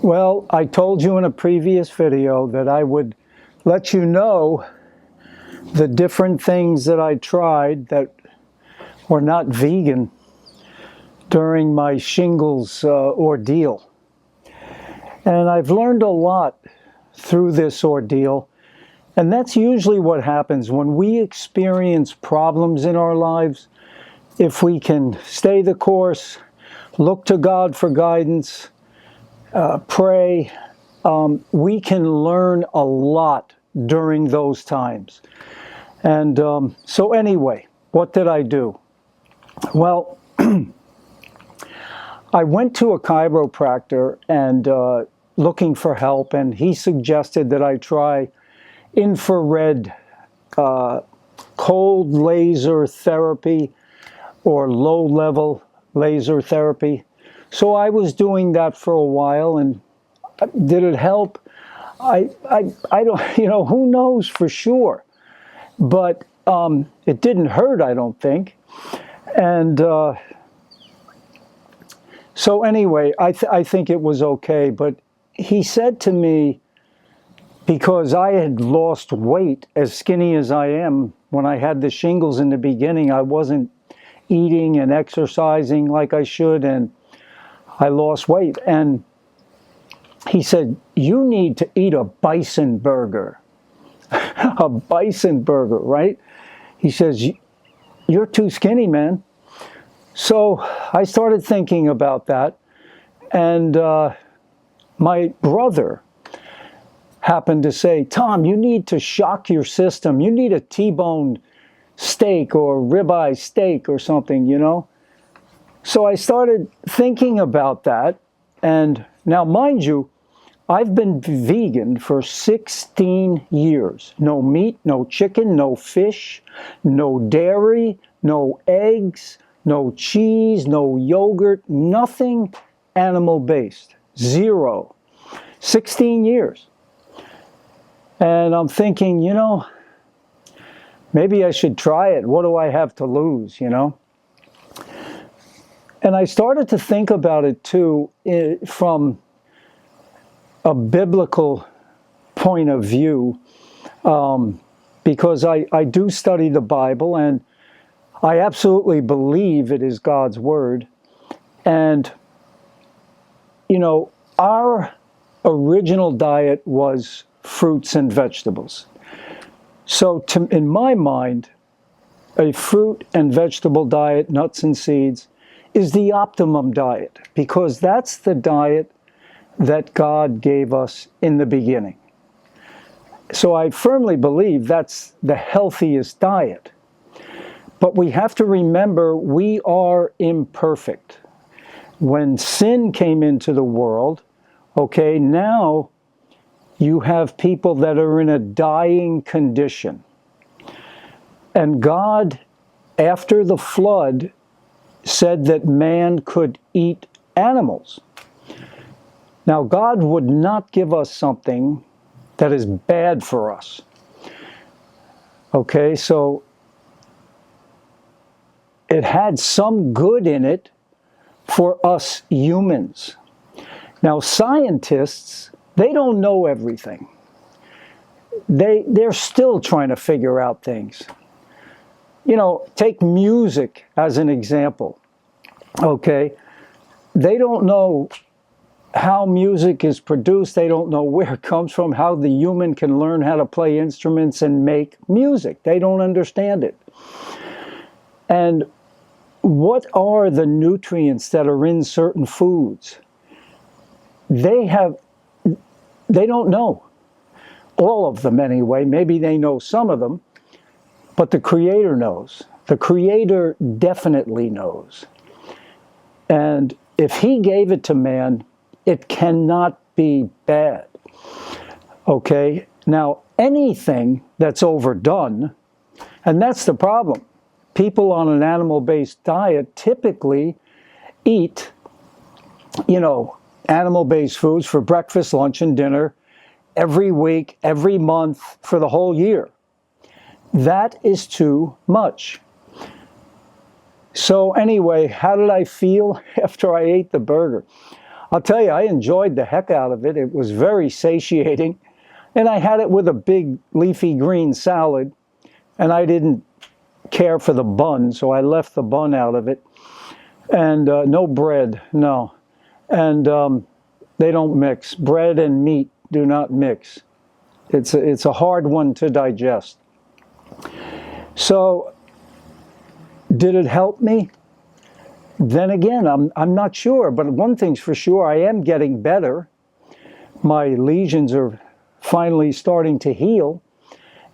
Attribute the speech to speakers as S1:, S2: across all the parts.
S1: Well, I told you in a previous video that I would let you know the different things that I tried that were not vegan during my shingles ordeal. And I've learned a lot through this ordeal. And that's usually what happens when we experience problems in our lives. If we can stay the course, look to God for guidance, pray, we can learn a lot during those times. And so anyway, what did I do? Well, I went to a chiropractor and looking for help, and he suggested that I try infrared cold laser therapy or low-level laser therapy. So I was doing that for a while, and did it help? I don't, who knows for sure. But it didn't hurt, I don't think. And so anyway, I think it was okay. But he said to me, because I had lost weight, as skinny as I am, when I had the shingles in the beginning, I wasn't eating and exercising like I should, and I lost weight. And he said, you need to eat a bison burger. A bison burger, right? He says, you're too skinny, man. So I started thinking about that. And my brother happened to say, Tom, you need to shock your system. You need a T-bone steak or ribeye steak or something, So I started thinking about that. And now, mind you, I've been vegan for 16 years. No meat, no chicken, no fish, no dairy, no eggs, no cheese, no yogurt, nothing animal-based. Zero. 16 years. And I'm thinking, maybe I should try it. What do I have to lose, And I started to think about it, too, from a biblical point of view, because I do study the Bible, and I absolutely believe it is God's Word. And, our original diet was fruits and vegetables. So in my mind, a fruit and vegetable diet, nuts and seeds, is the optimum diet, because that's the diet that God gave us in the beginning. So I firmly believe that's the healthiest diet. But we have to remember we are imperfect. When sin came into the world, okay, now you have people that are in a dying condition. And God, after the flood, said that man could eat animals. Now, God would not give us something that is bad for us. Okay, so it had some good in it for us humans. Now, scientists, they don't know everything. They're still trying to figure out things. Take music as an example. Okay, they don't know how music is produced. They don't know where it comes from, how the human can learn how to play instruments and make music. They don't understand it. And what are the nutrients that are in certain foods? They don't know. All of them anyway. Maybe they know some of them, but the Creator knows. The Creator definitely knows. And if He gave it to man, it cannot be bad. Okay? Now, anything that's overdone, and that's the problem. People on an animal-based diet typically eat, animal-based foods for breakfast, lunch, and dinner every week, every month, for the whole year. That is too much. So anyway, how did I feel after I ate the burger? I'll tell you, I enjoyed the heck out of it. It was very satiating. And I had it with a big leafy green salad. And I didn't care for the bun, so I left the bun out of it. And no bread, no. And they don't mix. Bread and meat do not mix. It's a hard one to digest. So, did it help me? Then again, I'm not sure, but one thing's for sure, I am getting better. My lesions are finally starting to heal,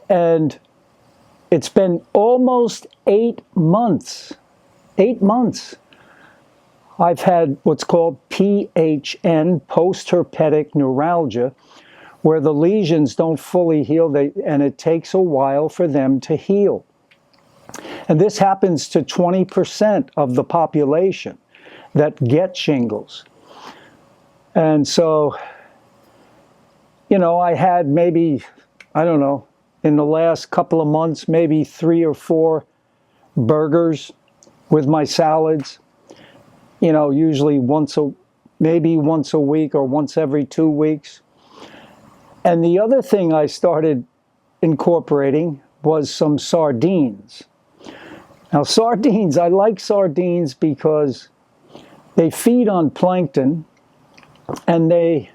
S1: and it's been almost 8 months. 8 months. I've had what's called PHN, post-herpetic neuralgia, where the lesions don't fully heal, and it takes a while for them to heal. And this happens to 20% of the population that get shingles. And so, you know, I had maybe, I don't know, in the last couple of months, maybe 3 or 4 burgers with my salads, you know, usually maybe once a week or once every 2 weeks. And the other thing I started incorporating was some sardines. Now, sardines, I like sardines because they feed on plankton, and they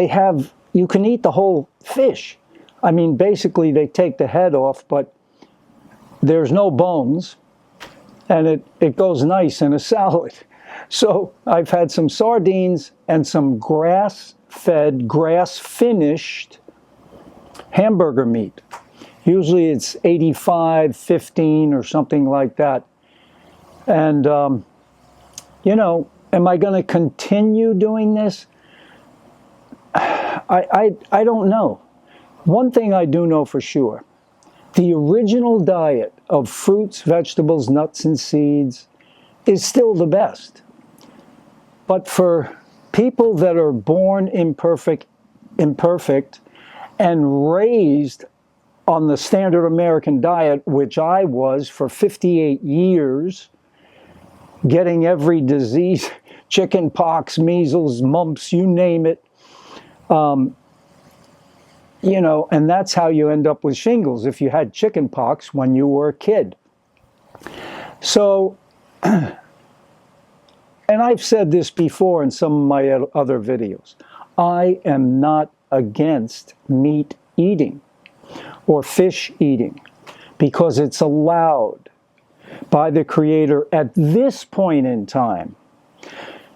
S1: have, you can eat the whole fish. I mean, basically they take the head off, but there's no bones, and it goes nice in a salad. So I've had some sardines and some grass-fed, grass-finished hamburger meat. Usually it's 85-15 or something like that. And, you know, am I going to continue doing this? I don't know. One thing I do know for sure, the original diet of fruits, vegetables, nuts, and seeds is still the best. But for people that are born imperfect, and raised on the standard American diet, which I was for 58 years, getting every disease, chicken pox, measles, mumps, you name it, you know, and that's how you end up with shingles if you had chicken pox when you were a kid. So, and I've said this before in some of my other videos, I am not against meat eating or fish eating because it's allowed by the Creator at this point in time.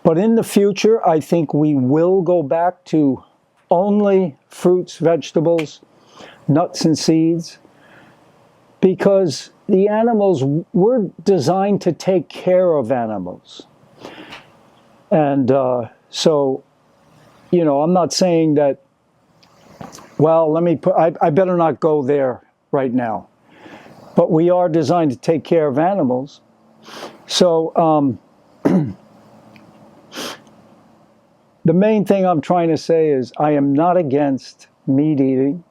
S1: But in the future, I think we will go back to only fruits, vegetables, nuts, and seeds, because the animals, we're designed to take care of animals. And so, you know, I'm not saying that, well, I better not go there right now. But we are designed to take care of animals. So, the main thing I'm trying to say is I am not against meat eating.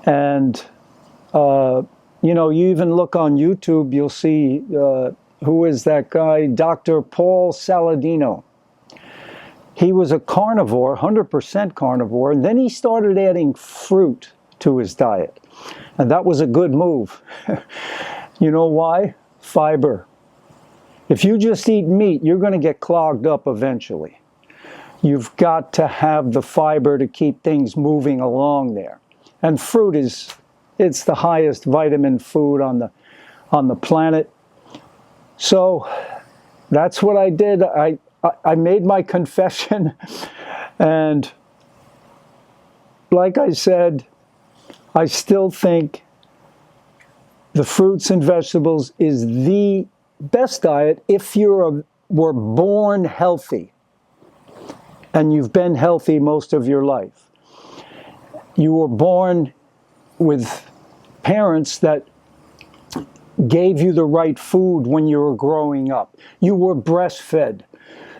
S1: And, you know, you even look on YouTube, you'll see, who is that guy? Dr. Paul Saladino. He was a carnivore, 100% carnivore, and then he started adding fruit to his diet. And that was a good move. You know why? Fiber. If you just eat meat, you're going to get clogged up eventually. You've got to have the fiber to keep things moving along there. And fruit it's the highest vitamin food on the planet. So that's what I did. I made my confession, and like I said, I still think the fruits and vegetables is the best diet if you were born healthy and you've been healthy most of your life. You were born with parents that gave you the right food when you were growing up. You were breastfed.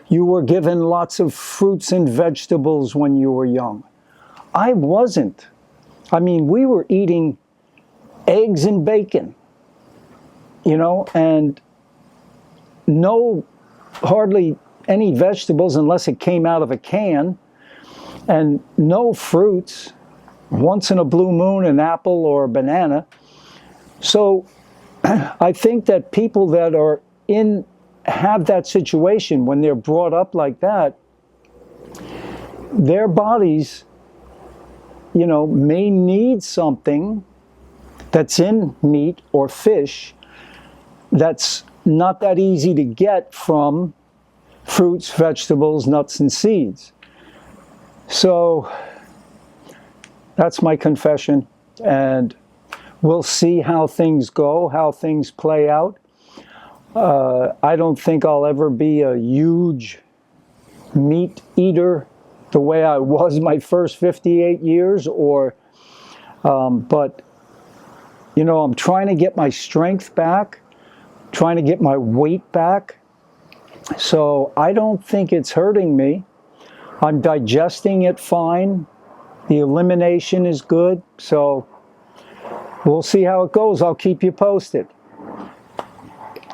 S1: You were given lots of fruits and vegetables when you were young. I wasn't. I mean, we were eating eggs and bacon, you know, and hardly any vegetables unless it came out of a can, and no fruits. Once in a blue moon, an apple or a banana. So I think that people that are have that situation when they're brought up like that, their bodies, may need something that's in meat or fish that's not that easy to get from fruits, vegetables, nuts, and seeds. So that's my confession, and we'll see how things go, how things play out. I don't think I'll ever be a huge meat eater the way I was my first 58 years, but I'm trying to get my strength back, trying to get my weight back. So I don't think it's hurting me. I'm digesting it fine. The elimination is good. So we'll see how it goes. I'll keep you posted.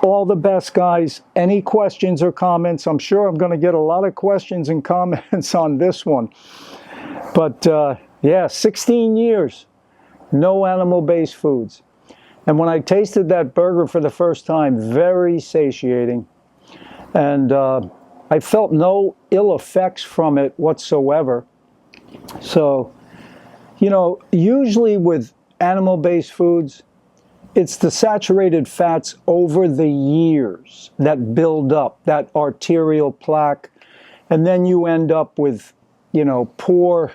S1: All the best, guys. Any questions or comments? I'm sure I'm going to get a lot of questions and comments on this one. But yeah, 16 years, no animal-based foods. And when I tasted that burger for the first time, very satiating. And I felt no ill effects from it whatsoever. So, usually with animal-based foods, it's the saturated fats over the years that build up, that arterial plaque, and then you end up with, poor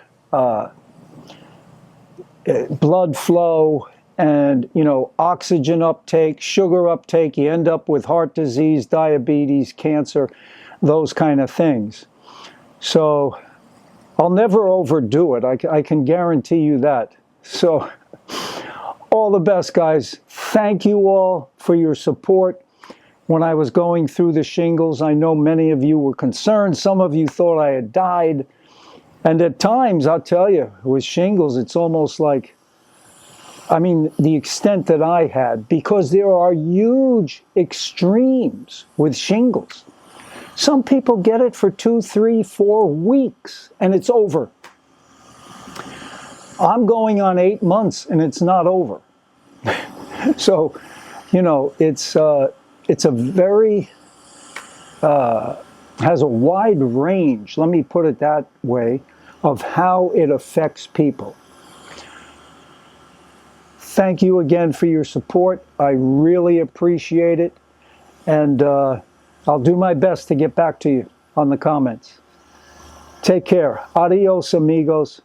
S1: blood flow and, oxygen uptake, sugar uptake. You end up with heart disease, diabetes, cancer, those kind of things. So I'll never overdo it. I can guarantee you that. So all the best, guys. Thank you all for your support. When I was going through the shingles, I know many of you were concerned. Some of you thought I had died. And at times, I'll tell you, with shingles, it's almost like, the extent that I had, because there are huge extremes with shingles. Some people get it for 2, 3, 4 weeks, and it's over. I'm going on 8 months, and it's not over. So, it's a very, has a wide range, let me put it that way, of how it affects people. Thank you again for your support. I really appreciate it. And I'll do my best to get back to you on the comments. Take care. Adios, amigos.